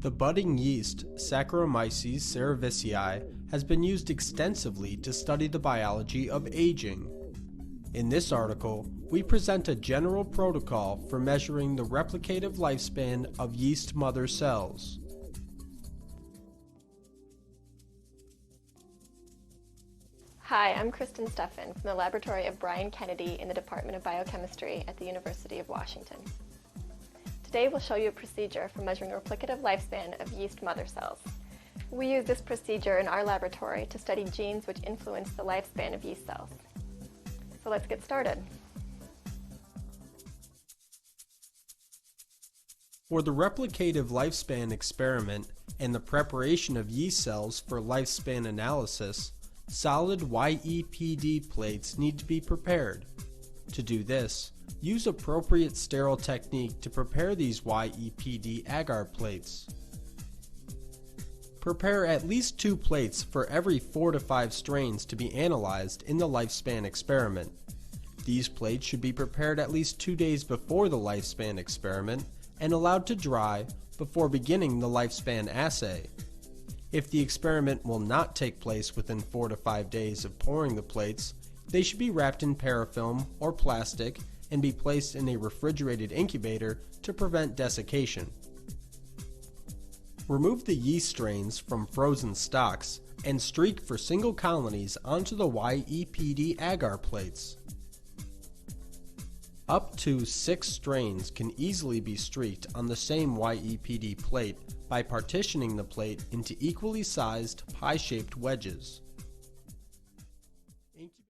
The budding yeast, Saccharomyces cerevisiae, has been used extensively to study the biology of aging. In this article, we present a general protocol for measuring the replicative lifespan of yeast mother cells. Hi, I'm Kristan Steffen from the laboratory of Brian Kennedy in the Department of Biochemistry at the University of Washington. Today we'll show you a procedure for measuring the replicative lifespan of yeast mother cells. We use this procedure in our laboratory to study genes which influence the lifespan of yeast cells. So let's get started. For the replicative lifespan experiment and the preparation of yeast cells for lifespan analysis, solid YEPD plates need to be prepared. To do this, use appropriate sterile technique to prepare these YEPD agar plates. Prepare at least 2 plates for every 4 to 5 strains to be analyzed in the lifespan experiment. These plates should be prepared at least 2 days before the lifespan experiment and allowed to dry before beginning the lifespan assay. If the experiment will not take place within 4 to 5 days of pouring the plates, they should be wrapped in parafilm or plastic and be placed in a refrigerated incubator to prevent desiccation. Remove the yeast strains from frozen stocks and streak for single colonies onto the YEPD agar plates. Up to 6 strains can easily be streaked on the same YEPD plate by partitioning the plate into equally sized pie-shaped wedges.